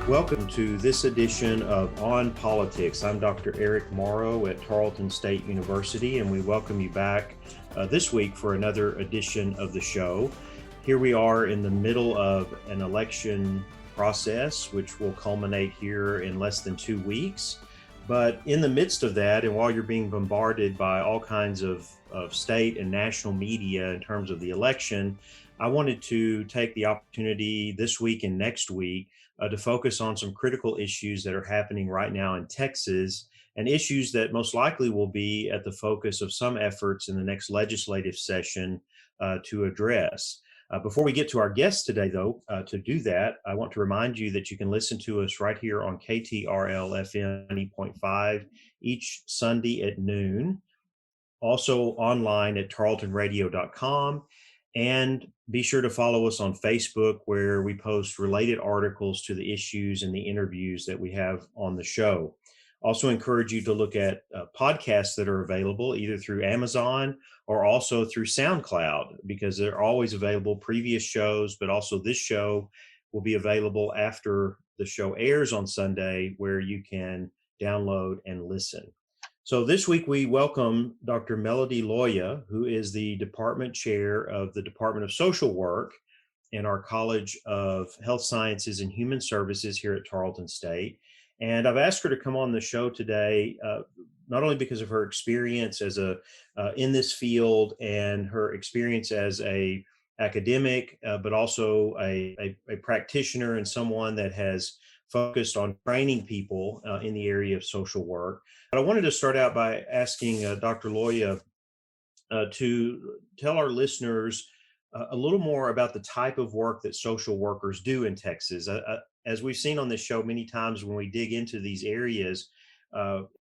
Welcome to this edition of On Politics. I'm Dr. Eric Morrow at Tarleton State University, and we welcome you back this week for another edition of the show. Here we are in the middle of an election process, which will culminate here in less than 2 weeks. But in the midst of that, and while you're being bombarded by all kinds of state and national media in terms of the election, I wanted to take the opportunity this week and next week to focus on some critical issues that are happening right now in Texas, and issues that most likely will be at the focus of some efforts in the next legislative session to address. Before we get to our guests today, though, to do that, I want to remind you that you can listen to us right here on KTRL FM 90.5 each Sunday at noon, also online at tarletonradio.com. And be sure to follow us on Facebook, where we post related articles to the issues and the interviews that we have on the show. Also encourage you to look at podcasts that are available either through Amazon or also through SoundCloud, because they're always available, previous shows, but also this show will be available after the show airs on Sunday, where you can download and listen. So this week we welcome Dr. Melody Loya, who is the department chair of the Department of Social Work in our College of Health Sciences and Human Services here at Tarleton State. And I've asked her to come on the show today, not only because of her experience as in this field and her experience as a academic, but also a practitioner and someone that has focused on training people in the area of social work. But I wanted to start out by asking Dr. Loya to tell our listeners a little more about the type of work that social workers do in Texas. As we've seen on this show many times, when we dig into these areas,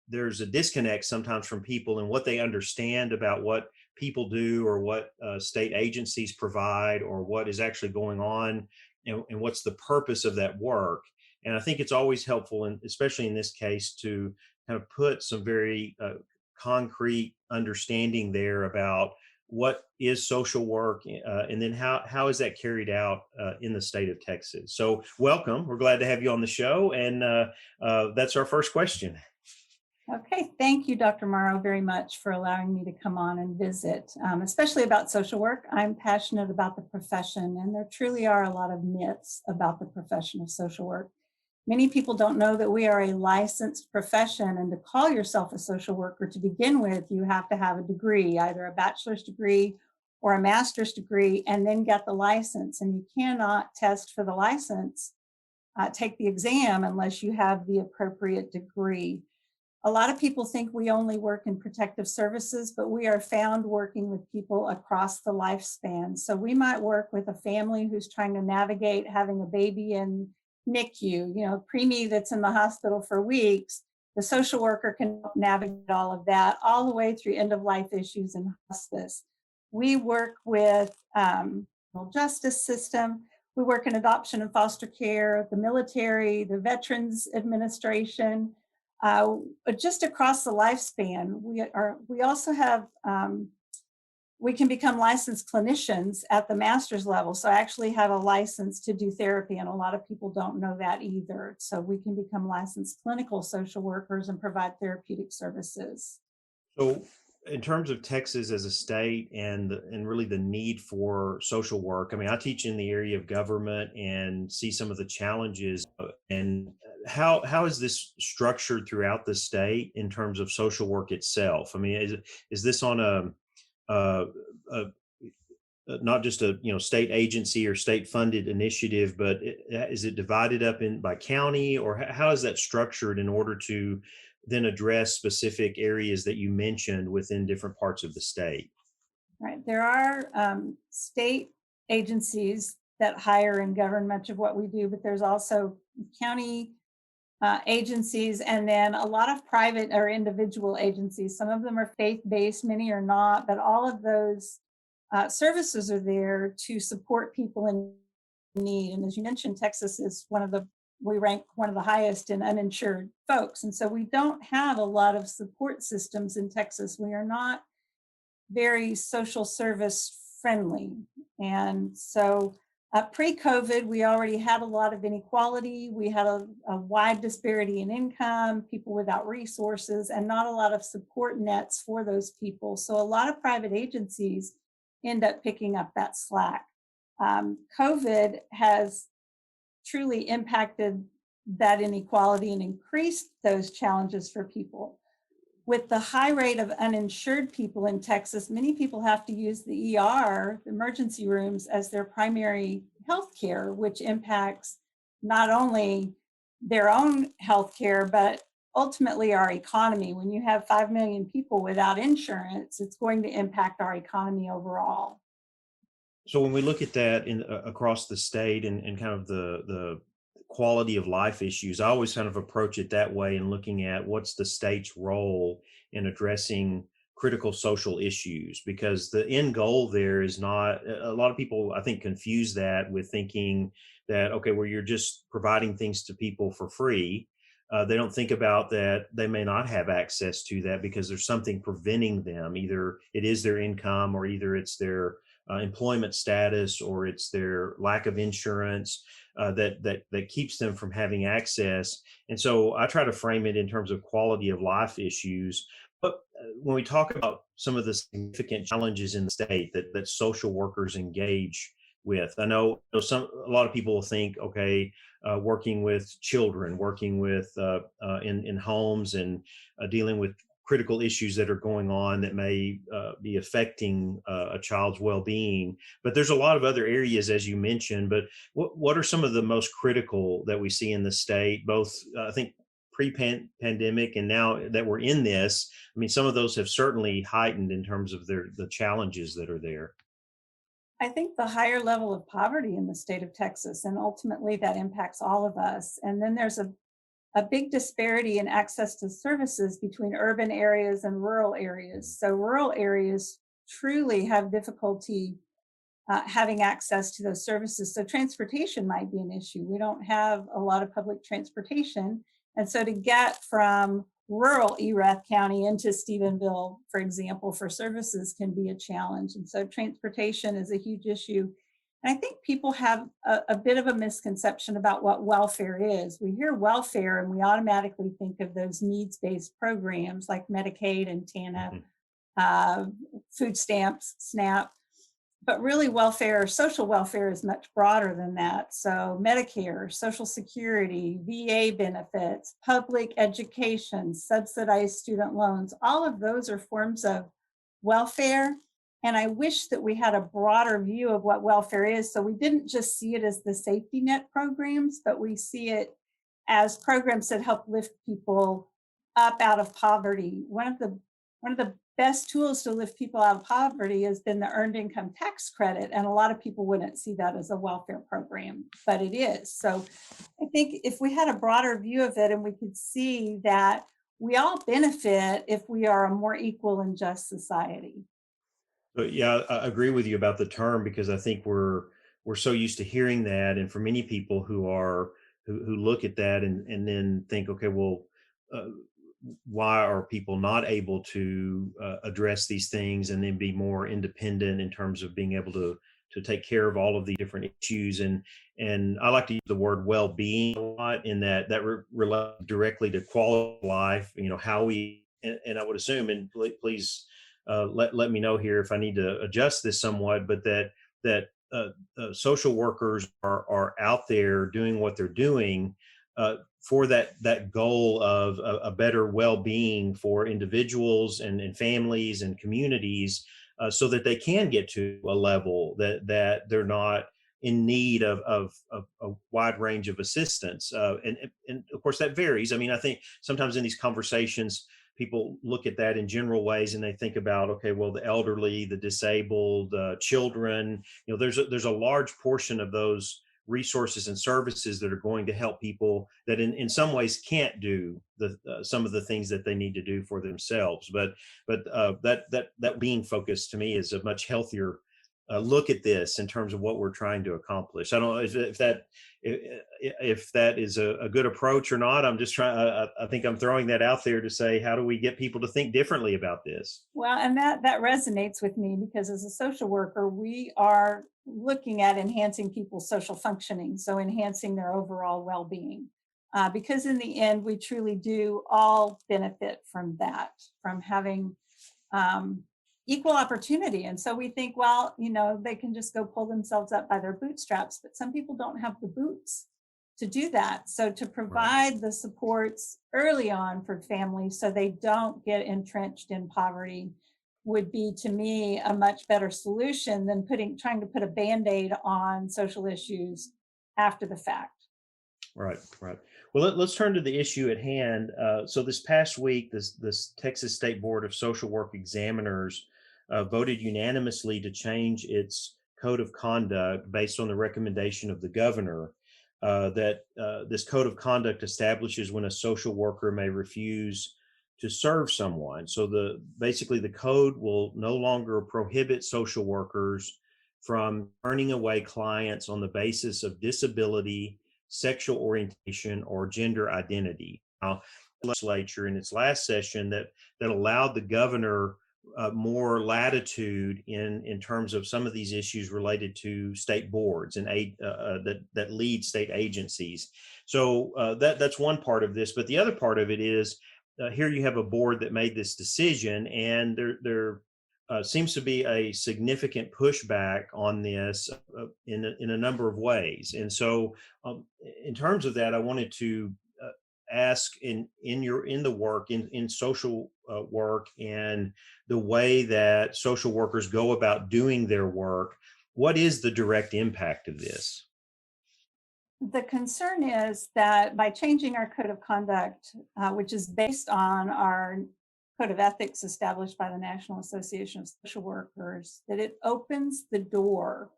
there's a disconnect sometimes from people and what they understand about what people do, or what state agencies provide, or what is actually going on, and what's the purpose of that work. And I think it's always helpful, and especially in this case, to kind of put some very concrete understanding there about what is social work, and then how is that carried out in the state of Texas. So welcome. We're glad to have you on the show. And that's our first question. Okay, thank you, Dr. Morrow, very much for allowing me to come on and visit, especially about social work. I'm passionate about the profession, and there truly are a lot of myths about the profession of social work. Many people don't know that we are a licensed profession, and to call yourself a social worker to begin with, you have to have a degree, either a bachelor's degree or a master's degree, and then get the license. And you cannot test for the license, take the exam, unless you have the appropriate degree. A lot of people think we only work in protective services, but we are found working with people across the lifespan. So we might work with a family who's trying to navigate having a baby in NICU, preemie that's in the hospital for weeks. The social worker can navigate all of that, all the way through end-of-life issues in hospice. We work with the justice system. We work in adoption and foster care, the military, the Veterans Administration, just across the lifespan. We also have, we can become licensed clinicians at the master's level. So I actually have a license to do therapy, and a lot of people don't know that either. So we can become licensed clinical social workers and provide therapeutic services. So in terms of Texas as a state, and really the need for social work, I mean, I teach in the area of government and see some of the challenges. And how is this structured throughout the state in terms of social work itself? I mean, is this on a not just a state agency or state funded initiative, but is it divided up by county, or how is that structured in order to then address specific areas that you mentioned within different parts of the state? Right. There are state agencies that hire and govern much of what we do, but there's also county agencies, and then a lot of private or individual agencies. Some of them are faith-based, many are not, but all of those services are there to support people in need. And as you mentioned, Texas is we rank one of the highest in uninsured folks. And so we don't have a lot of support systems in Texas. We are not very social service friendly. And so Pre-COVID, we already had a lot of inequality. We had a wide disparity in income, people without resources, and not a lot of support nets for those people. So a lot of private agencies end up picking up that slack. COVID has truly impacted that inequality and increased those challenges for people. With the high rate of uninsured people in Texas, many people have to use the ER, the emergency rooms, as their primary health care, which impacts not only their own health care, but ultimately our economy. When you have 5 million people without insurance, it's going to impact our economy overall. So when we look at that in across the state and kind of the quality of life issues, I always kind of approach it that way and looking at what's the state's role in addressing critical social issues, because the end goal there is not, a lot of people I think confuse that with thinking that, okay, well, you're just providing things to people for free. They don't think about that they may not have access to that because there's something preventing them. Either it is their income, or either it's their employment status, or it's their lack of insurance that keeps them from having access. And so I try to frame it in terms of quality of life issues. But when we talk about some of the significant challenges in the state that social workers engage with, I know a lot of people will think, okay, working with children, working with in homes, and dealing with critical issues that are going on that may be affecting a child's well-being. But there's a lot of other areas, as you mentioned. But what are some of the most critical that we see in the state, both I think pre-pandemic and now that we're in this? I mean, some of those have certainly heightened in terms of the challenges that are there. I think the higher level of poverty in the state of Texas, and ultimately that impacts all of us. And then there's a big disparity in access to services between urban areas and rural areas. So rural areas truly have difficulty having access to those services. So transportation might be an issue. We don't have a lot of public transportation. And so to get from rural Erath County into Stephenville, for example, for services can be a challenge. And so transportation is a huge issue. And I think people have a bit of a misconception about what welfare is. We hear welfare and we automatically think of those needs-based programs like Medicaid and TANF, food stamps, SNAP. But really welfare, social welfare, is much broader than that. So Medicare, Social Security, VA benefits, public education, subsidized student loans, all of those are forms of welfare. And I wish that we had a broader view of what welfare is. So we didn't just see it as the safety net programs, but we see it as programs that help lift people up out of poverty. One of the best tools to lift people out of poverty has been the earned income tax credit. And a lot of people wouldn't see that as a welfare program, but it is. So I think if we had a broader view of it and we could see that we all benefit if we are a more equal and just society. But yeah, I agree with you about the term, because I think we're so used to hearing that, and for many people who look at that and then think, okay, well, uh, why are people not able to address these things and then be more independent in terms of being able to take care of all of the different issues? And I like to use the word well-being a lot, in that relates directly to quality of life. You know, how we, and I would assume, and please let me know here if I need to adjust this somewhat, but that social workers are out there doing what they're doing for that goal of a better well-being for individuals and families and communities, so that they can get to a level that they're not in need of a wide range of assistance. And of course that varies. I mean, I think sometimes in these conversations, people look at that in general ways and they think about, okay, well, the elderly, the disabled, children, there's a large portion of those resources and services that are going to help people that in some ways can't do some of the things that they need to do for themselves. But that being focused, to me, is a much healthier look at this in terms of what we're trying to accomplish. I don't know if that is a good approach or not. I'm just trying. I think I'm throwing that out there to say, how do we get people to think differently about this? Well, and that resonates with me, because as a social worker, we are looking at enhancing people's social functioning, so enhancing their overall well-being. Because in the end, we truly do all benefit from that, from having equal opportunity. And so we think, well, they can just go pull themselves up by their bootstraps, but some people don't have the boots to do that. So to provide the supports early on for families so they don't get entrenched in poverty would be, to me, a much better solution than trying to put a Band-Aid on social issues after the fact. Right, right. Well, let's turn to the issue at hand. So this past week, this Texas State Board of Social Work Examiners voted unanimously to change its code of conduct based on the recommendation of the governor. That this code of conduct establishes when a social worker may refuse to serve someone. So basically the code will no longer prohibit social workers from turning away clients on the basis of disability, sexual orientation, or gender identity. Now, the legislature in its last session that allowed the governor more latitude in terms of some of these issues related to state boards and that lead state agencies. So that's one part of this, but the other part of it is here you have a board that made this decision, and there seems to be a significant pushback on this in a number of ways. And so, in terms of that, I wanted to ask in the work in social work and the way that social workers go about doing their work, what is the direct impact of this? The concern is that by changing our code of conduct, which is based on our code of ethics established by the National Association of Social Workers, that it opens the door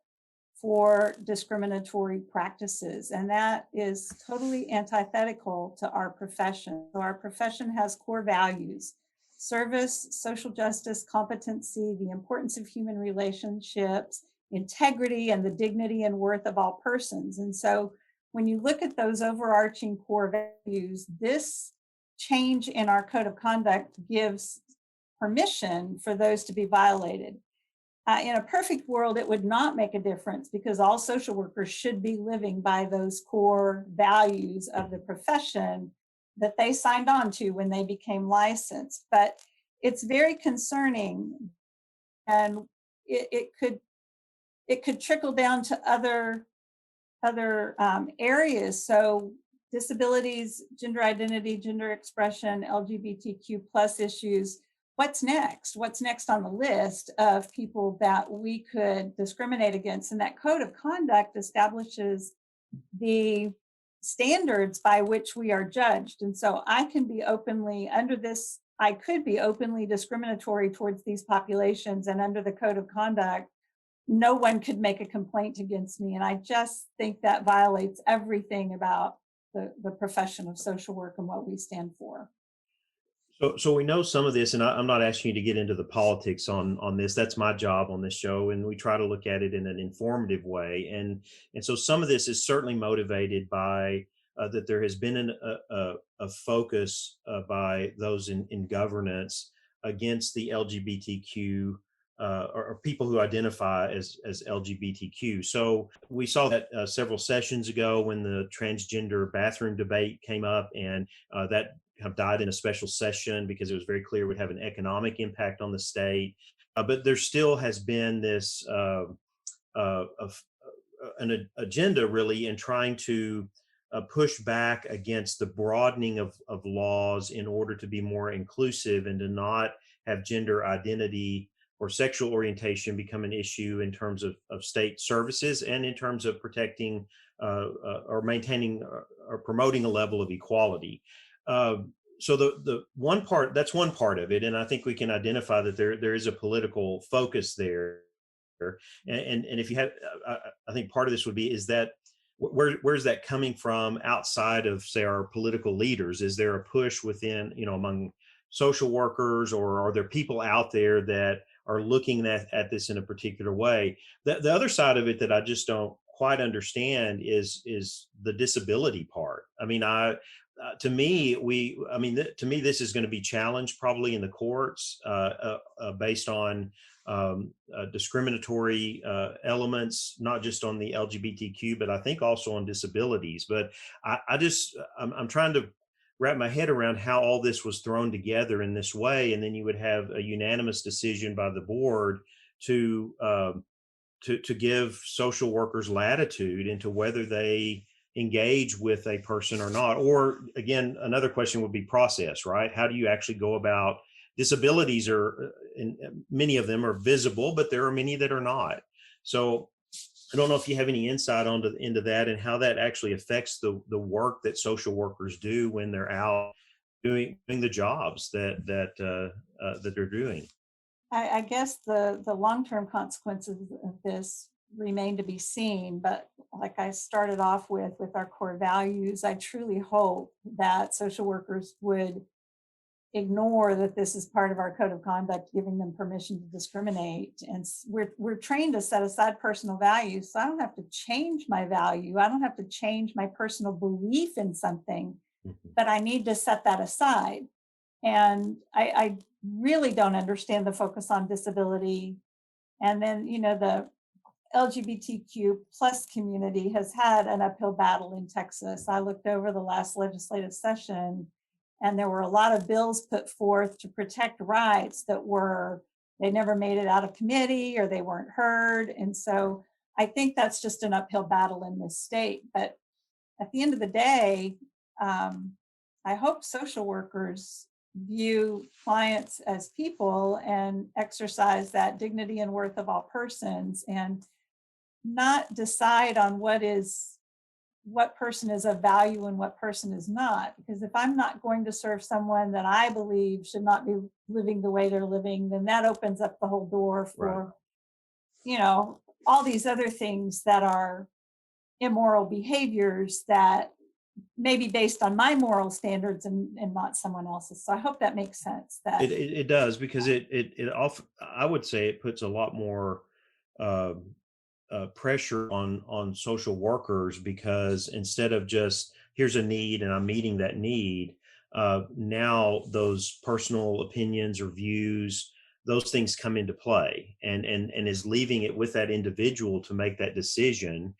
for discriminatory practices. And that is totally antithetical to our profession. So our profession has core values: service, social justice, competency, the importance of human relationships, integrity, and the dignity and worth of all persons. And so when you look at those overarching core values, this change in our code of conduct gives permission for those to be violated. In a perfect world, it would not make a difference because all social workers should be living by those core values of the profession that they signed on to when they became licensed. But it's very concerning, and it could trickle down to other areas. So disabilities, gender identity, gender expression, LGBTQ plus issues. What's next? What's next on the list of people that we could discriminate against? And that code of conduct establishes the standards by which we are judged. And so I could be openly discriminatory towards these populations, and under the code of conduct, no one could make a complaint against me. And I just think that violates everything about the profession of social work and what we stand for. So we know some of this, and I'm not asking you to get into the politics on this. That's my job on this show, and we try to look at it in an informative way. And so some of this is certainly motivated by that there has been a focus by those in governance against the LGBTQ or people who identify as LGBTQ. So we saw that several sessions ago when the transgender bathroom debate came up, and that kind of died in a special session because it was very clear it would have an economic impact on the state. But there still has been this an agenda really in trying to push back against the broadening of laws in order to be more inclusive and to not have gender identity or sexual orientation become an issue in terms of state services and in terms of protecting or maintaining or promoting a level of equality. So the one part, that's one part of it. And I think we can identify that there is a political focus there. And if you have, I think part of this would be, is that where's that coming from outside of, say, our political leaders? Is there a push within, among social workers, or are there people out there that are looking at this in a particular way? The other side of it that I just don't quite understand is the disability part. I mean, to me, to me, this is going to be challenged probably in the courts based on discriminatory elements, not just on the LGBTQ, but I think also on disabilities. But I'm trying to wrap my head around how all this was thrown together in this way, and then you would have a unanimous decision by the board to to give social workers latitude into whether they engage with a person or not. Or again, another question would be process, right? How do you actually go about disabilities are, and many of them are visible, but there are many that are not. So I don't know if you have any insight into that and how that actually affects the work that social workers do when they're out doing the jobs that they're doing. I guess the long-term consequences of this remain to be seen, but like I started off with our core values, I truly hope that social workers would ignore that this is part of our code of conduct, giving them permission to discriminate. And we're trained to set aside personal values, so I don't have to change my value. I don't have to change my personal belief in something, Mhm. but I need to set that aside. And I really don't understand the focus on disability. And then, the LGBTQ plus community has had an uphill battle in Texas. I looked over the last legislative session, and there were a lot of bills put forth to protect rights they never made it out of committee or they weren't heard. And so I think that's just an uphill battle in this state. But at the end of the day, um, I hope social workers view clients as people and exercise that dignity and worth of all persons, and not decide on what person is of value and what person is not. Because if I'm not going to serve someone that I believe should not be living the way they're living, then that opens up the whole door Right. for, all these other things that are immoral behaviors that may be based on my moral standards and not someone else's. So I hope that makes sense. It does, because it often, I would say, it puts a lot more uh, pressure on social workers, because instead of just here's a need and I'm meeting that need, now those personal opinions or views, those things come into play, and is leaving it with that individual to make that decision.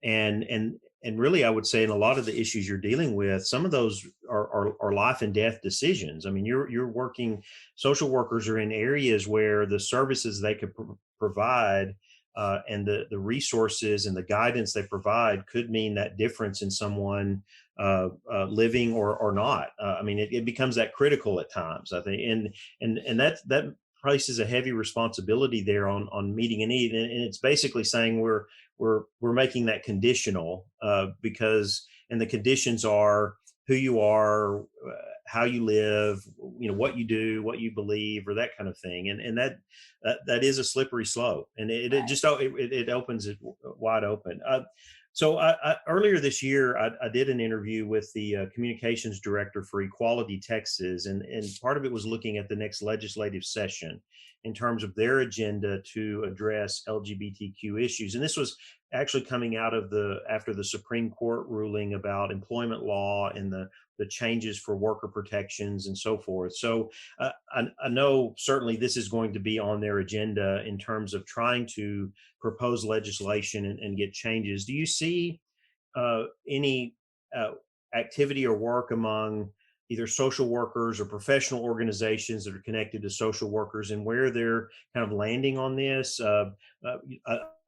And really, I would say, in a lot of the issues you're dealing with, some of those are life and death decisions. I mean, you're working, social workers are in areas where the services they could provide, and the resources and the guidance they provide could mean that difference in someone living or not. I mean, it becomes that critical at times, I think, and that places a heavy responsibility there on meeting a need, and it's basically saying we're making that conditional, because, and the conditions are who you are, how you live, what you do, what you believe, or that kind of thing. And that is a slippery slope, and it opens it wide open. So earlier this year, I did an interview with the communications director for Equality Texas, and part of it was looking at the next legislative session in terms of their agenda to address LGBTQ issues. And this was actually coming out of after the Supreme Court ruling about employment law and the changes for worker protections and so forth. So I know certainly this is going to be on their agenda in terms of trying to propose legislation and get changes. Do you see any activity or work among either social workers or professional organizations that are connected to social workers, and where they're kind of landing on this? I,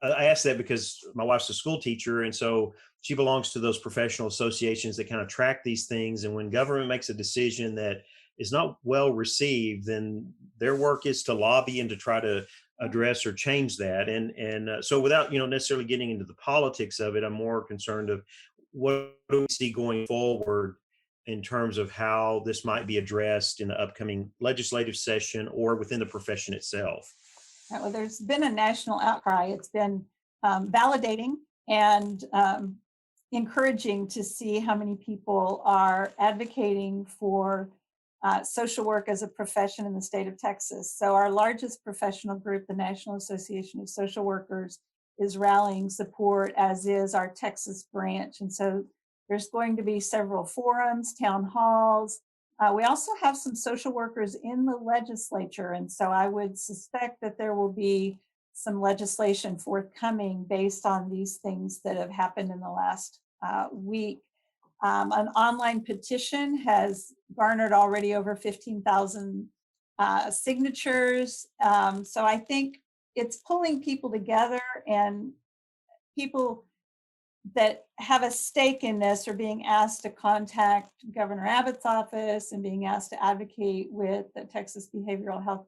I ask that because my wife's a school teacher, and so she belongs to those professional associations that kind of track these things. And when government makes a decision that is not well received, then their work is to lobby and to try to address or change that. And so, without necessarily getting into the politics of it, I'm more concerned of what do we see going forward in terms of how this might be addressed in the upcoming legislative session or within the profession itself. Well, there's been a national outcry. It's been validating and encouraging to see how many people are advocating for social work as a profession in the state of Texas. So our largest professional group, the National Association of Social Workers, is rallying support, as is our Texas branch. And so There's going to be several forums, town halls. We also have some social workers in the legislature, and so I would suspect that there will be some legislation forthcoming based on these things that have happened in the last week. An online petition has garnered already over 15,000 signatures. So I think it's pulling people together, and people that have a stake in this are being asked to contact Governor Abbott's office and being asked to advocate with the Texas Behavioral Health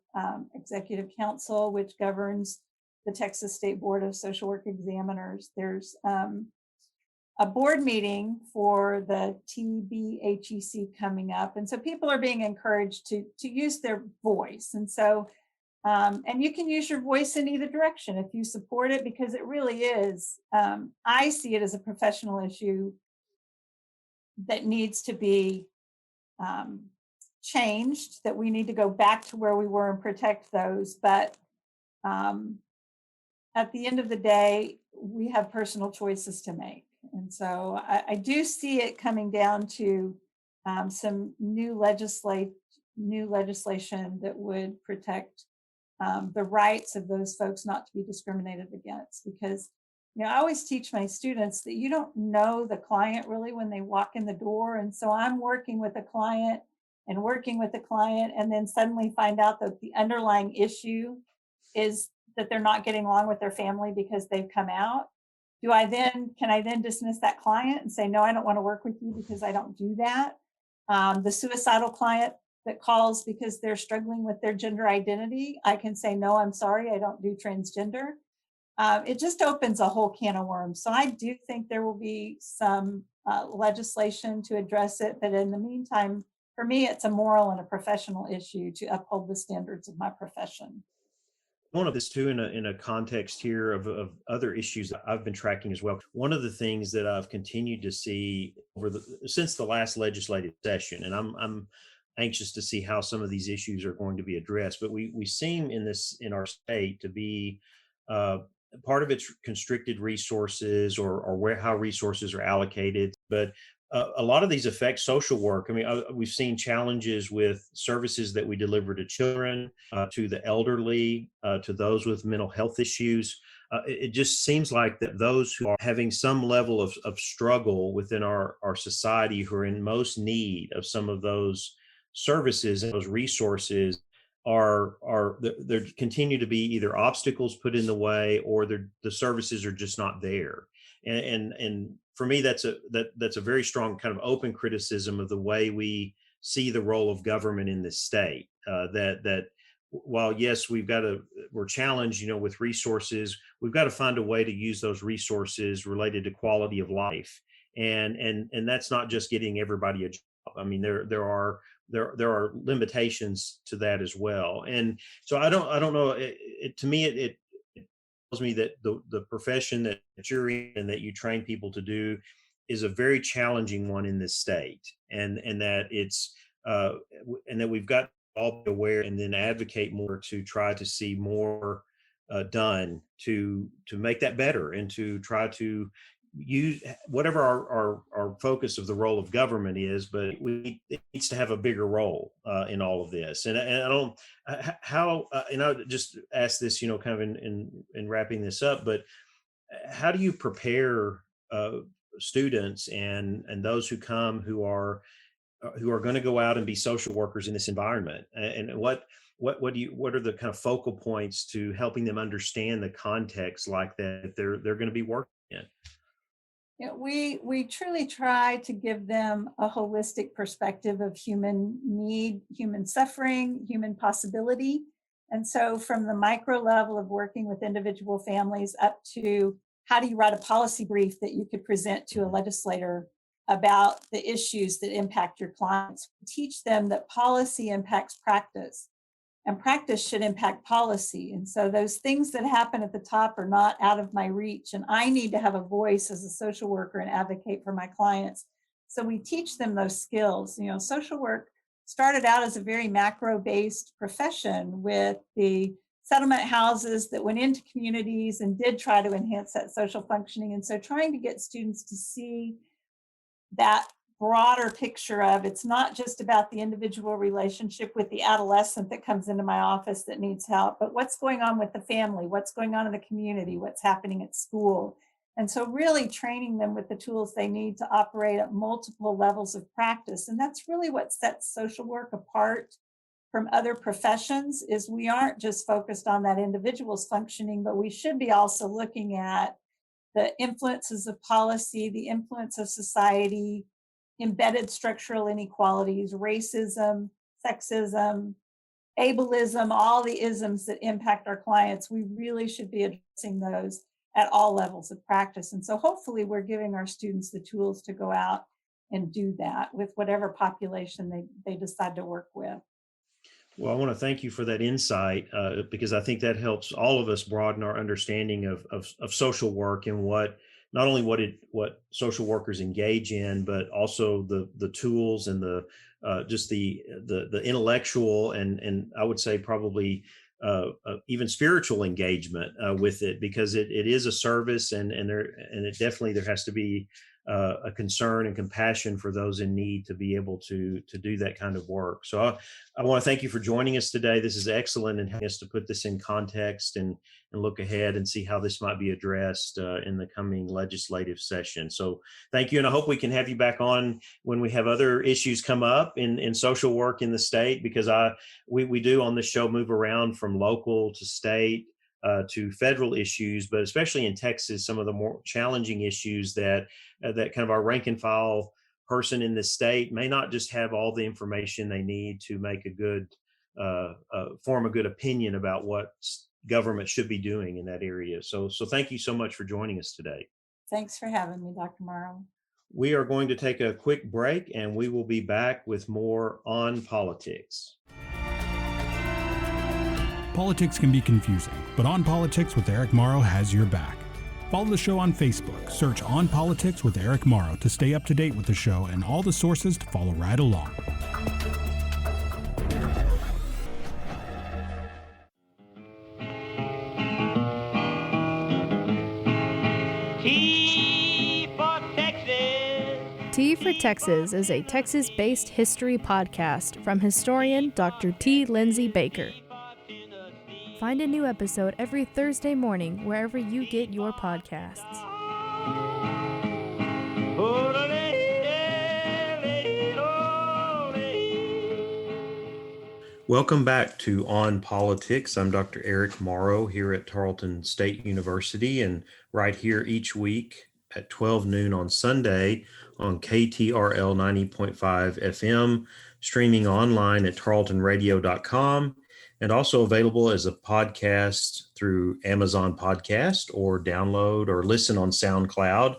Executive Council, which governs the Texas State Board of Social Work Examiners. There's a board meeting for the TBHEC coming up. And so people are being encouraged to use their voice. And so, and you can use your voice in either direction if you support it, because it really is, I see it as a professional issue that needs to be changed, that we need to go back to where we were and protect those. But at the end of the day, we have personal choices to make. And so I do see it coming down to some new legislation that would protect the rights of those folks not to be discriminated against. Because, you know, I always teach my students that you don't know the client really when they walk in the door. And so I'm working with a client and then suddenly find out that the underlying issue is that they're not getting along with their family because they've come out. Can I then dismiss that client and say, no, I don't want to work with you because I don't do that? The suicidal client that calls because they're struggling with their gender identity, I can say, no, I'm sorry, I don't do transgender. It just opens a whole can of worms. So I do think there will be some legislation to address it. But in the meantime, for me, it's a moral and a professional issue to uphold the standards of my profession. One of this too, in a context here of other issues that I've been tracking as well. One of the things that I've continued to see since the last legislative session, and I'm anxious to see how some of these issues are going to be addressed. But we seem in our state to be part of its constricted resources or how resources are allocated, but a lot of these affect social work. I mean, we've seen challenges with services that we deliver to children, to the elderly, to those with mental health issues. It just seems like that those who are having some level of struggle within our society, who are in most need of some of those services and those resources, there continue to be either obstacles put in the way, or the services are just not there. And for me, that's a very strong kind of open criticism of the way we see the role of government in this state. That while yes, we're challenged, with resources, we've got to find a way to use those resources related to quality of life, and that's not just getting everybody a job. I mean, there are limitations to that as well. And so I don't know. To me, it tells me that the profession that you're in and that you train people to do is a very challenging one in this state, and that it's and that we've got to all be aware and then advocate more to try to see more done to make that better, and to try to use whatever our focus of the role of government is, but it needs to have a bigger role in all of this. And I don't how and I just ask this, kind of in wrapping this up, but how do you prepare students and those who come who are going to go out and be social workers in this environment, and what are the kind of focal points to helping them understand the context like that they're going to be working in? Yeah, we truly try to give them a holistic perspective of human need, human suffering, human possibility. And so from the micro level of working with individual families up to how do you write a policy brief that you could present to a legislator about the issues that impact your clients, teach them that policy impacts practice, and practice should impact policy. And so those things that happen at the top are not out of my reach. And I need to have a voice as a social worker and advocate for my clients. So we teach them those skills. Social work started out as a very macro-based profession with the settlement houses that went into communities and did try to enhance that social functioning. And so trying to get students to see that broader picture of it's not just about the individual relationship with the adolescent that comes into my office that needs help, but what's going on with the family, what's going on in the community, what's happening at school. And so really training them with the tools they need to operate at multiple levels of practice. And that's really what sets social work apart from other professions, is we aren't just focused on that individual's functioning, but we should be also looking at the influences of policy, the influence of society, embedded structural inequalities, racism, sexism, ableism, all the isms that impact our clients. We really should be addressing those at all levels of practice. And so hopefully we're giving our students the tools to go out and do that with whatever population they decide to work with. Well, I want to thank you for that insight because I think that helps all of us broaden our understanding of social work and what not only what social workers engage in, but also the tools and the just the intellectual and I would say probably even spiritual engagement with it, because it is a service and it definitely there has to be a concern and compassion for those in need to be able to do that kind of work. So I want to thank you for joining us today. This is excellent and helping us to put this in context and look ahead and see how this might be addressed in the coming legislative session. So thank you. And I hope we can have you back on when we have other issues come up in social work in the state, because we do on this show move around from local to state to federal issues, but especially in Texas, some of the more challenging issues that kind of our rank and file person in the state may not just have all the information they need to make a good form a good opinion about what government should be doing in that area. So thank you so much for joining us today. Thanks for having me, Dr. Morrow. We are going to take a quick break and we will be back with more On Politics. Politics can be confusing, but On Politics with Eric Morrow has your back. Follow the show on Facebook. Search On Politics with Eric Morrow to stay up to date with the show and all the sources to follow right along. T for Texas. T for Texas is a Texas-based history podcast from historian Dr. T. Lindsay Baker. Find a new episode every Thursday morning wherever you get your podcasts. Welcome back to On Politics. I'm Dr. Eric Morrow here at Tarleton State University, and right here each week at 12 noon on Sunday on KTRL 90.5 FM, streaming online at tarletonradio.com, and also available as a podcast through Amazon Podcast, or download or listen on SoundCloud,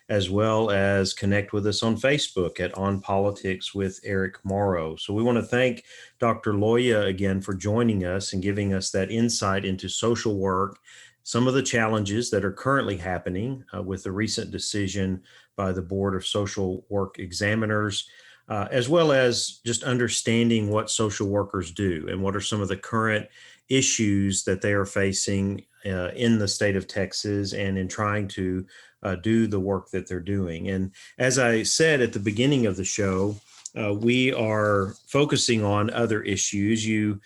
as well as connect with us on Facebook at On Politics with Eric Morrow. So we want to thank Dr. Loya again for joining us and giving us that insight into social work, some of the challenges that are currently happening with the recent decision by the Board of Social Work Examiners, as well as just understanding what social workers do and what are some of the current issues that they are facing in the state of Texas and in trying to do the work that they're doing. And as I said at the beginning of the show, we are focusing on other issues. You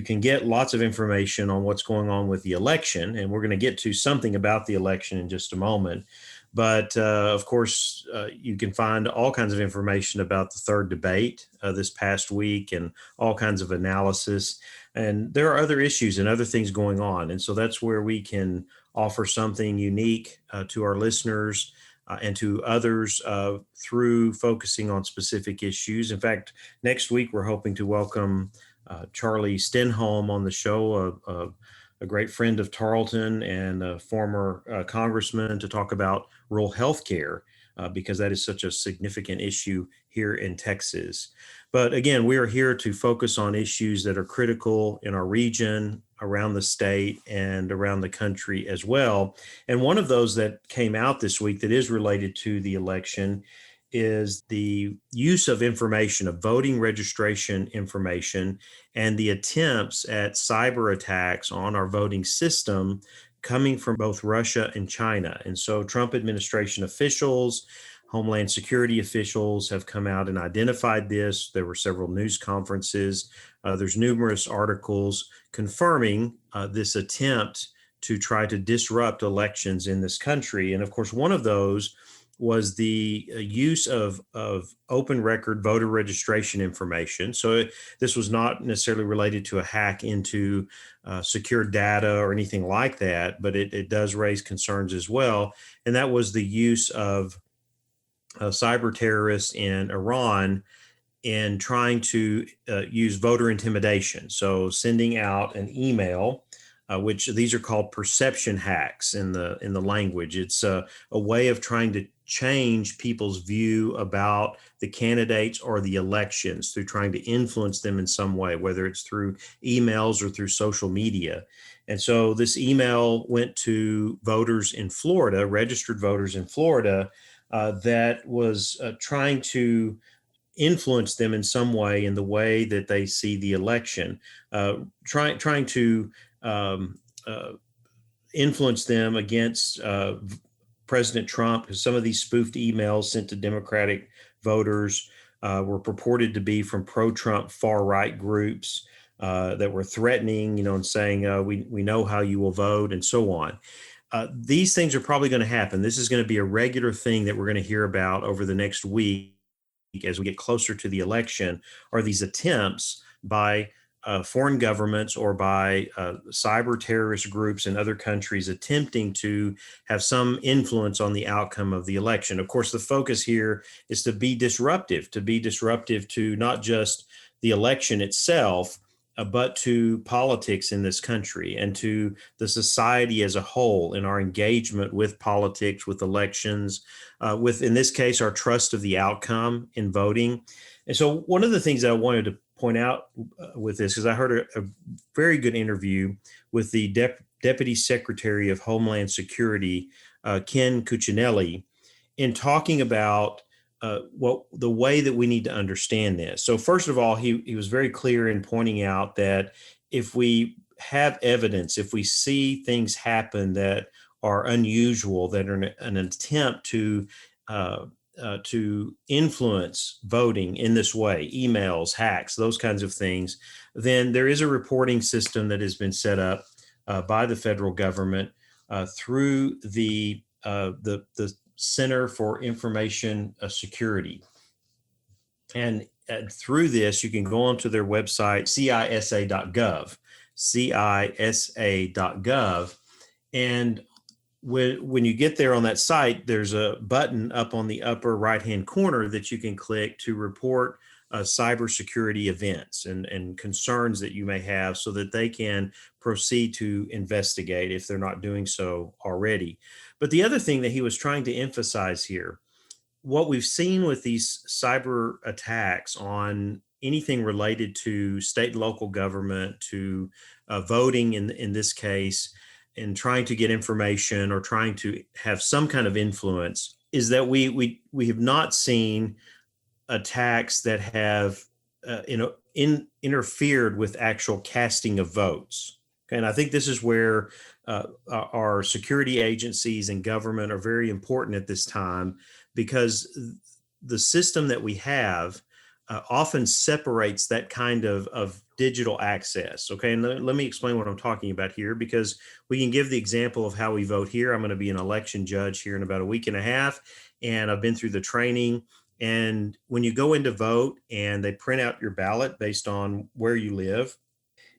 can get lots of information on what's going on with the election, and we're going to get to something about the election in just a moment. But of course, you can find all kinds of information about the third debate this past week and all kinds of analysis. And there are other issues and other things going on. And so that's where we can offer something unique to our listeners and to others through focusing on specific issues. In fact, next week, we're hoping to welcome Charlie Stenholm on the show, a great friend of Tarleton and a former congressman, to talk about rural health care because that is such a significant issue here in Texas. But again, we are here to focus on issues that are critical in our region, around the state, and around the country as well. And one of those that came out this week that is related to the election is the use of information, of voting registration information, and the attempts at cyber attacks on our voting system coming from both Russia and China. And so Trump administration officials, Homeland Security officials have come out and identified this. There were several news conferences. There's numerous articles confirming this attempt to try to disrupt elections in this country. And of course, one of those was the use of open record voter registration information. So this was not necessarily related to a hack into secure data or anything like that, but it does raise concerns as well. And that was the use of cyber terrorists in Iran in trying to use voter intimidation. So sending out an email, which these are called perception hacks in the language. It's a way of trying to change people's view about the candidates or the elections through trying to influence them in some way, whether it's through emails or through social media. And so this email went to voters in Florida, registered voters in Florida, that was trying to influence them in some way in the way that they see the election, trying to influence them against President Trump, because some of these spoofed emails sent to Democratic voters were purported to be from pro-Trump far-right groups that were threatening, and saying, we know how you will vote and so on. These things are probably going to happen. This is going to be a regular thing that we're going to hear about over the next week as we get closer to the election, are these attempts by foreign governments or by cyber terrorist groups in other countries attempting to have some influence on the outcome of the election. Of course, the focus here is to be disruptive to not just the election itself, but to politics in this country and to the society as a whole in our engagement with politics, with elections, with, in this case, our trust of the outcome in voting. And so one of the things that I wanted to point out with this, because I heard a very good interview with the Deputy Secretary of Homeland Security, Ken Cuccinelli, in talking about the way that we need to understand this. So first of all, he was very clear in pointing out that if we have evidence, if we see things happen that are unusual, that are an attempt to influence voting in this way, emails, hacks, those kinds of things, then there is a reporting system that has been set up by the federal government through the Center for Information Security. And through this, you can go onto their website, cisa.gov, cisa.gov. And when you get there on that site, there's a button up on the upper right-hand corner that you can click to report cybersecurity events and concerns that you may have so that they can proceed to investigate if they're not doing so already. But the other thing that he was trying to emphasize here, what we've seen with these cyber attacks on anything related to state and local government, to voting in this case, and trying to get information or trying to have some kind of influence, is that we have not seen attacks that have interfered with actual casting of votes. Okay, and I think this is where our security agencies and government are very important at this time, because the system that we have often separates that kind of digital access. Okay, and let me explain what I'm talking about here, because we can give the example of how we vote here. I'm going to be an election judge here in about a week and a half, and I've been through the training. And when you go in to vote and they print out your ballot based on where you live,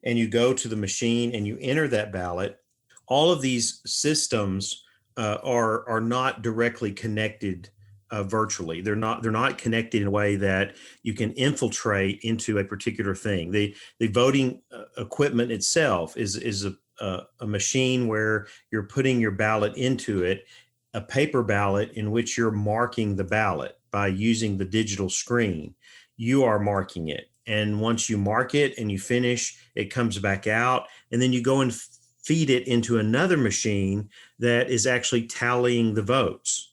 and you go to the machine and you enter that ballot, all of these systems are not directly connected virtually. They're not connected in a way that you can infiltrate into a particular thing. The voting equipment itself is a machine where you're putting your ballot into it, a paper ballot in which you're marking the ballot by using the digital screen. You are marking it. And once you mark it and you finish, it comes back out, and then you go and feed it into another machine that is actually tallying the votes.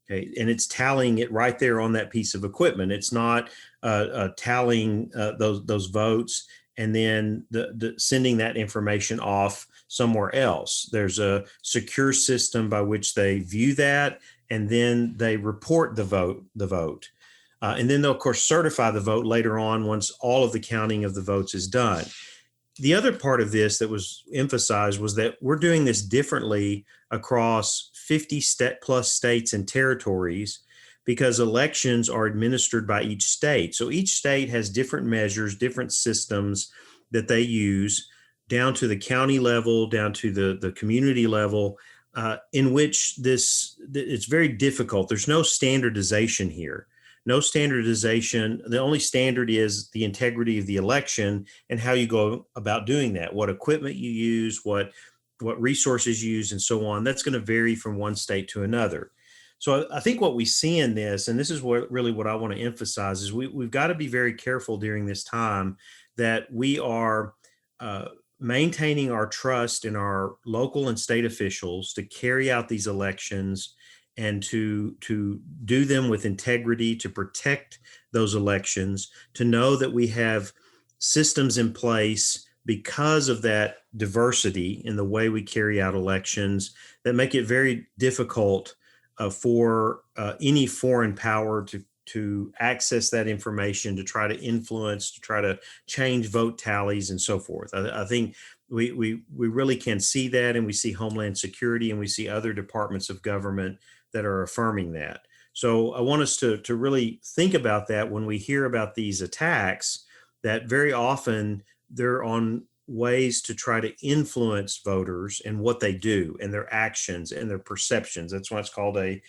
Okay, and it's tallying it right there on that piece of equipment. It's not tallying those votes and then sending that information off somewhere else. There's a secure system by which they view that, and then they report the vote. And then they'll, of course, certify the vote later on once all of the counting of the votes is done. The other part of this that was emphasized was that we're doing this differently across 50 plus states and territories because elections are administered by each state. So each state has different measures, different systems that they use down to the county level, down to the community level, in which it's very difficult. There's no standardization here. No standardization. The only standard is the integrity of the election and how you go about doing that, what equipment you use, what resources you use, and so on. That's going to vary from one state to another. So I think what we see in this, and this is what I want to emphasize, is we've got to be very careful during this time that we are maintaining our trust in our local and state officials to carry out these elections and to do them with integrity, to protect those elections, to know that we have systems in place because of that diversity in the way we carry out elections that make it very difficult for any foreign power to access that information, to try to influence, to try to change vote tallies and so forth. I think we really can see that, and we see Homeland Security and we see other departments of government that are affirming that. So I want us to really think about that when we hear about these attacks, that very often they're on ways to try to influence voters and what they do and their actions and their perceptions. That's why it's called a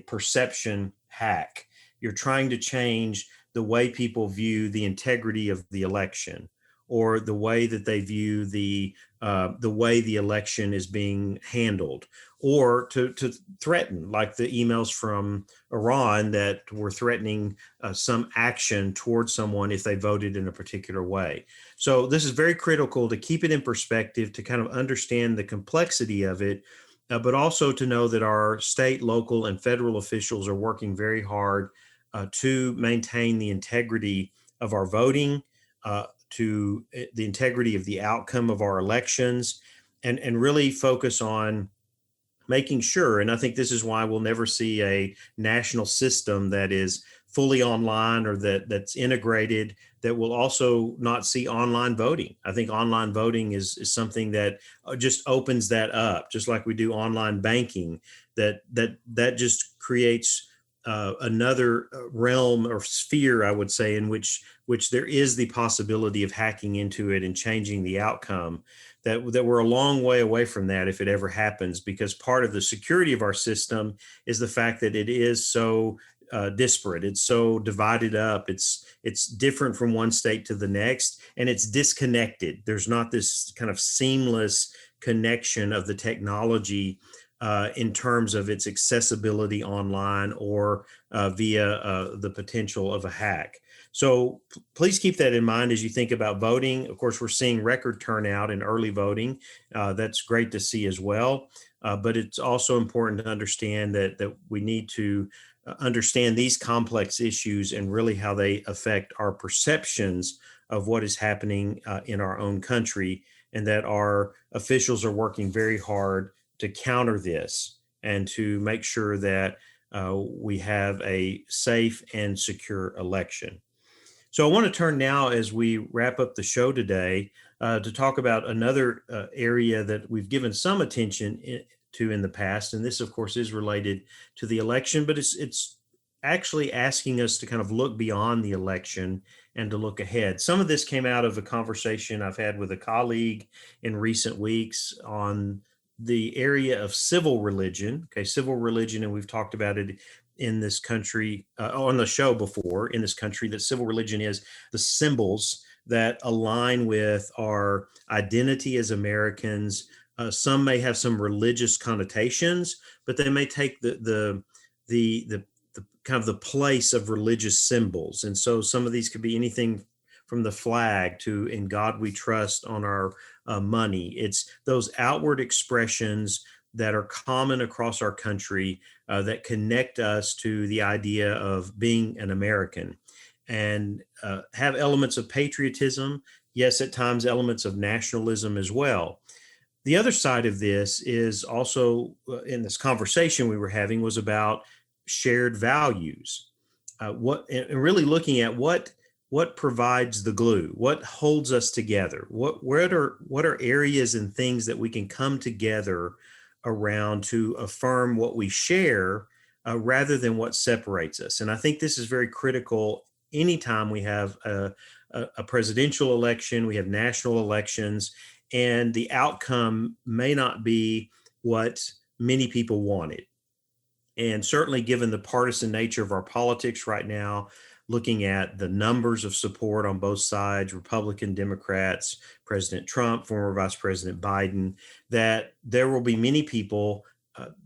perception hack. You're trying to change the way people view the integrity of the election, or the way that they view the way the election is being handled, or to threaten, like the emails from Iran that were threatening some action towards someone if they voted in a particular way. So this is very critical to keep it in perspective, to kind of understand the complexity of it, but also to know that our state, local, and federal officials are working very hard to maintain the integrity of our voting, to the integrity of the outcome of our elections, and really focus on making sure, and I think this is why we'll never see a national system that is fully online or that's integrated, that will also not see online voting. I think online voting is something that just opens that up, just like we do online banking, that just creates another realm or sphere, I would say, in which there is the possibility of hacking into it and changing the outcome. That we're a long way away from that if it ever happens, because part of the security of our system is the fact that it is so disparate. It's so divided up. It's different from one state to the next, and it's disconnected. There's not this kind of seamless connection of the technology in terms of its accessibility online or via the potential of a hack. So please keep that in mind as you think about voting. Of course, we're seeing record turnout in early voting. That's great to see as well. But it's also important to understand that we need to understand these complex issues and really how they affect our perceptions of what is happening in our own country, and that our officials are working very hard to counter this and to make sure that we have a safe and secure election. So I want to turn now, as we wrap up the show today, to talk about another area that we've given some attention to in the past. And this, of course, is related to the election, but it's actually asking us to kind of look beyond the election and to look ahead. Some of this came out of a conversation I've had with a colleague in recent weeks on the area of civil religion. Okay, civil religion, and we've talked about it in this country on the show before, in this country, that civil religion is the symbols that align with our identity as Americans. Some may have some religious connotations, but they may take the kind of the place of religious symbols. And so some of these could be anything from the flag to "In God We Trust" on our money. It's those outward expressions that are common across our country that connect us to the idea of being an American, and have elements of patriotism. Yes, at times elements of nationalism as well. The other side of this is also in this conversation we were having was about shared values. And really looking at what provides the glue, what holds us together, what are areas and things that we can come together around to affirm what we share rather than what separates us. And I think this is very critical anytime we have a presidential election, we have national elections, and the outcome may not be what many people wanted. And certainly, given the partisan nature of our politics right now, looking at the numbers of support on both sides, Republican, Democrats, President Trump, former Vice President Biden, that there will be many people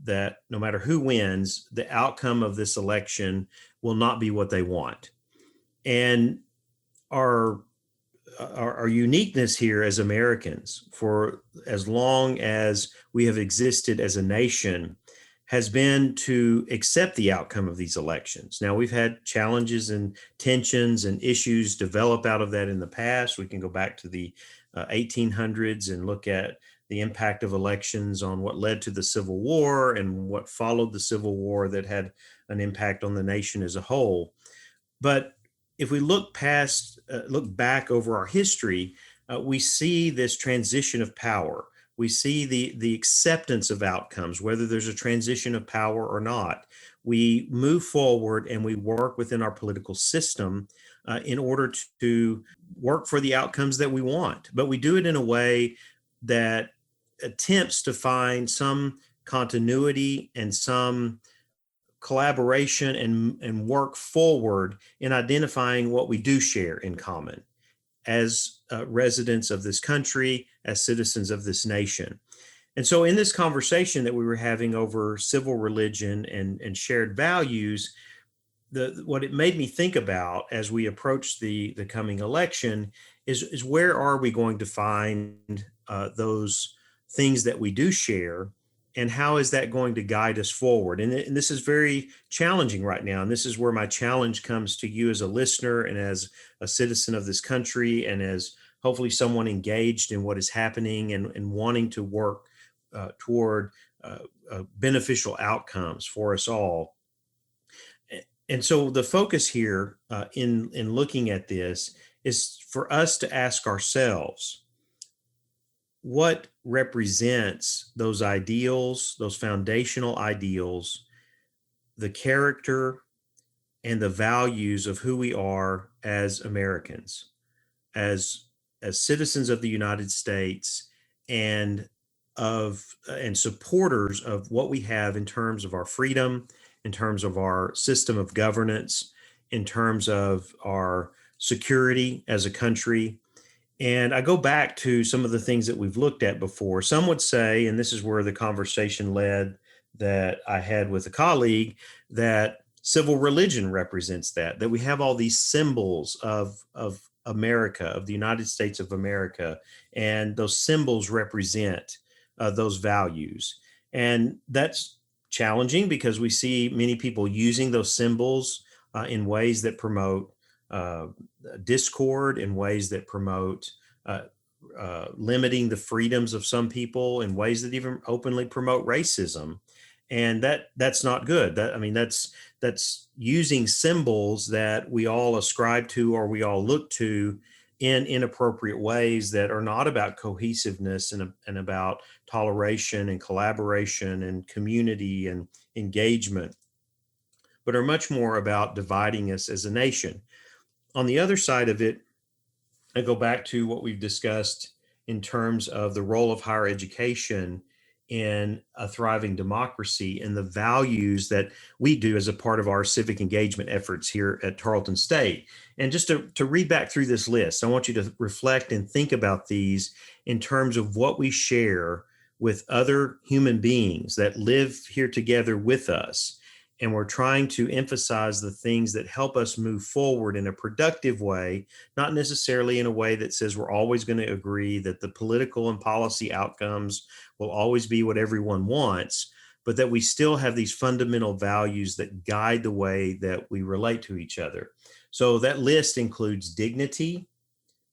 that no matter who wins, the outcome of this election will not be what they want. And our uniqueness here as Americans, for as long as we have existed as a nation, has been to accept the outcome of these elections. Now, we've had challenges and tensions and issues develop out of that in the past. We can go back to the 1800s and look at the impact of elections on what led to the Civil War and what followed the Civil War that had an impact on the nation as a whole. But if we look back over our history, we see this transition of power. We see the acceptance of outcomes, whether there's a transition of power or not. We move forward and we work within our political system in order to work for the outcomes that we want. But we do it in a way that attempts to find some continuity and some collaboration and work forward in identifying what we do share in common as residents of this country, as citizens of this nation. And so in this conversation that we were having over civil religion and shared values, what it made me think about as we approach the coming election is where are we going to find those things that we do share, and how is that going to guide us forward? And this is very challenging right now. And this is where my challenge comes to you as a listener and as a citizen of this country, and as hopefully someone engaged in what is happening and wanting to work toward beneficial outcomes for us all. And so the focus here in looking at this is for us to ask ourselves, what represents those ideals, those foundational ideals, the character and the values of who we are as Americans, as citizens of the United States, and supporters of what we have in terms of our freedom, in terms of our system of governance, in terms of our security as a country. And I go back to some of the things that we've looked at before. Some would say, and this is where the conversation led that I had with a colleague, that civil religion represents that we have all these symbols of America, of the United States of America, and those symbols represent those values. And that's challenging because we see many people using those symbols in ways that promote discord, in ways that promote limiting the freedoms of some people, in ways that even openly promote racism. And that's not good. That's using symbols that we all ascribe to or we all look to in inappropriate ways that are not about cohesiveness and about toleration and collaboration and community and engagement, but are much more about dividing us as a nation. On the other side of it, I go back to what we've discussed in terms of the role of higher education in a thriving democracy and the values that we do as a part of our civic engagement efforts here at Tarleton State. And just to read back through this list, I want you to reflect and think about these in terms of what we share with other human beings that live here together with us. And we're trying to emphasize the things that help us move forward in a productive way, not necessarily in a way that says we're always going to agree that the political and policy outcomes will always be what everyone wants, but that we still have these fundamental values that guide the way that we relate to each other. So that list includes dignity,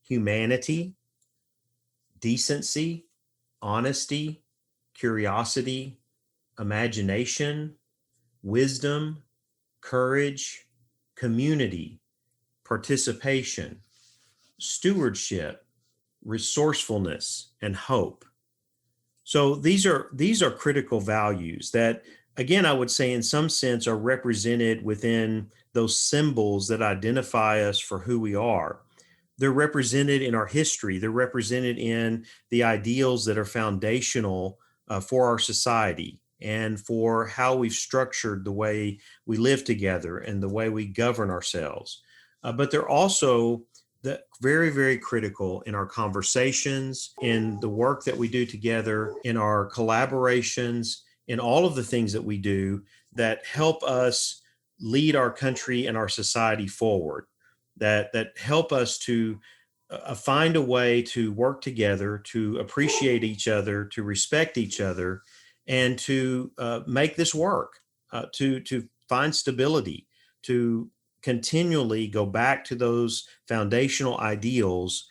humanity, decency, honesty, curiosity, imagination, wisdom, courage, community, participation, stewardship, resourcefulness, and hope. So these are critical values that, again, I would say in some sense are represented within those symbols that identify us for who we are. They're represented in our history. They're represented in the ideals that are foundational for our society and for how we've structured the way we live together and the way we govern ourselves. But they're also very, very critical in our conversations, in the work that we do together, in our collaborations, in all of the things that we do that help us lead our country and our society forward, that help us to find a way to work together, to appreciate each other, to respect each other, and to make this work, to find stability, to continually go back to those foundational ideals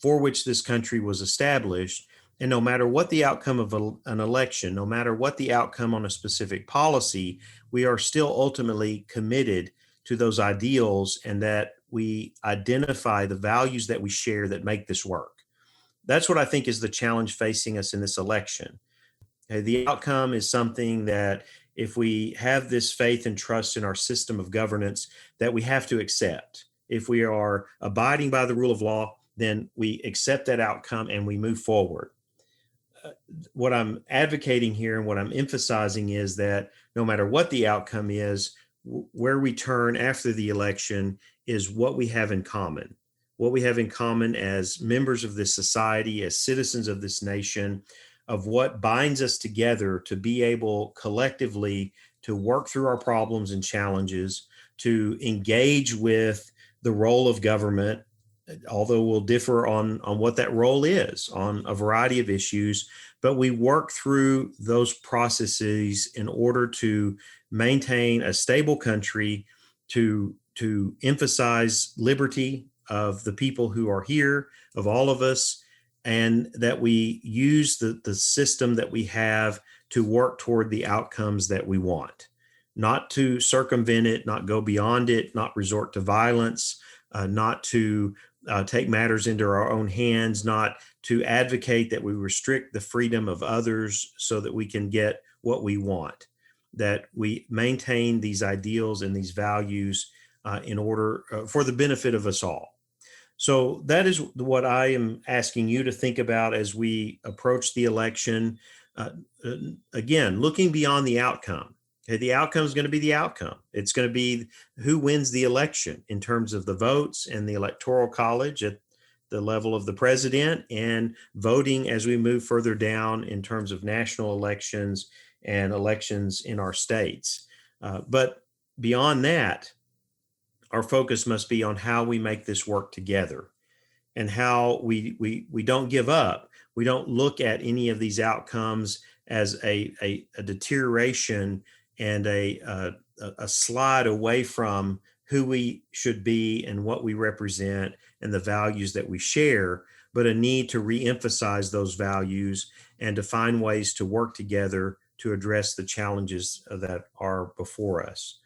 for which this country was established. And no matter what the outcome of an election, no matter what the outcome on a specific policy, we are still ultimately committed to those ideals and that we identify the values that we share that make this work. That's what I think is the challenge facing us in this election. The outcome is something that if we have this faith and trust in our system of governance, that we have to accept. If we are abiding by the rule of law, then we accept that outcome and we move forward. What I'm advocating here and what I'm emphasizing is that no matter what the outcome is, where we turn after the election is what we have in common. What we have in common as members of this society, as citizens of this nation, of what binds us together to be able collectively to work through our problems and challenges, to engage with the role of government, although we'll differ on what that role is on a variety of issues, but we work through those processes in order to maintain a stable country, to emphasize liberty of the people who are here, of all of us, and that we use the system that we have to work toward the outcomes that we want, not to circumvent it, not go beyond it, not resort to violence, not to take matters into our own hands, not to advocate that we restrict the freedom of others so that we can get what we want, that we maintain these ideals and these values in order for the benefit of us all. So that is what I am asking you to think about as we approach the election. Again, looking beyond the outcome. Okay, the outcome is going to be the outcome. It's going to be who wins the election in terms of the votes and the electoral college at the level of the president, and voting as we move further down in terms of national elections and elections in our states. But beyond that, our focus must be on how we make this work together and how we don't give up. We don't look at any of these outcomes as a deterioration and a slide away from who we should be and what we represent and the values that we share, but a need to reemphasize those values and to find ways to work together to address the challenges that are before us.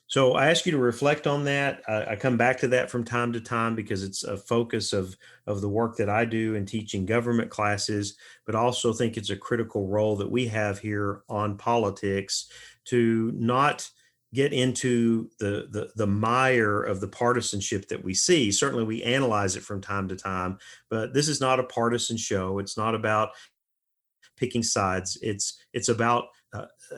So I ask you to reflect on that. I come back to that from time to time because it's a focus of the work that I do in teaching government classes, but also think it's a critical role that we have here on politics to not get into the mire of the partisanship that we see. Certainly we analyze it from time to time, but this is not a partisan show. It's not about picking sides. It's about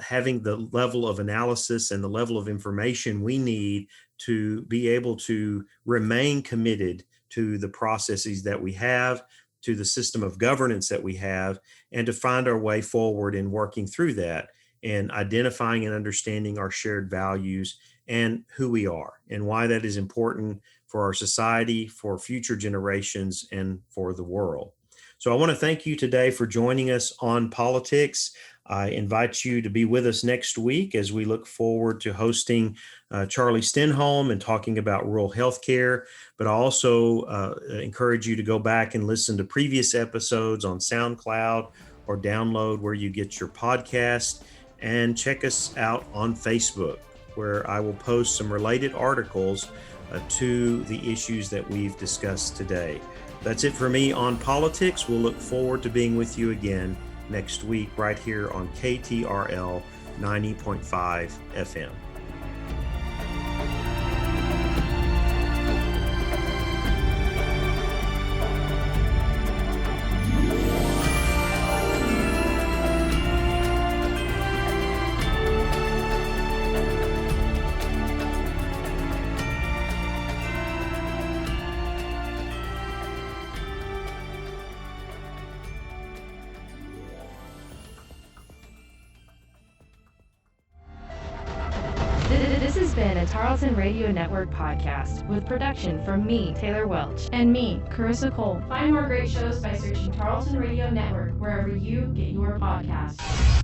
having the level of analysis and the level of information we need to be able to remain committed to the processes that we have, to the system of governance that we have, and to find our way forward in working through that and identifying and understanding our shared values and who we are and why that is important for our society, for future generations, and for the world. So I want to thank you today for joining us on Politics. I invite you to be with us next week as we look forward to hosting Charlie Stenholm and talking about rural health care. But I also encourage you to go back and listen to previous episodes on SoundCloud or download where you get your podcast, and check us out on Facebook, where I will post some related articles to the issues that we've discussed today. That's it for me on politics. We'll look forward to being with you again next week right here on KTRL 90.5 FM. This has been a Tarleton Radio Network podcast with production from me, Taylor Welch, and me, Carissa Cole. Find more great shows by searching Tarleton Radio Network wherever you get your podcasts.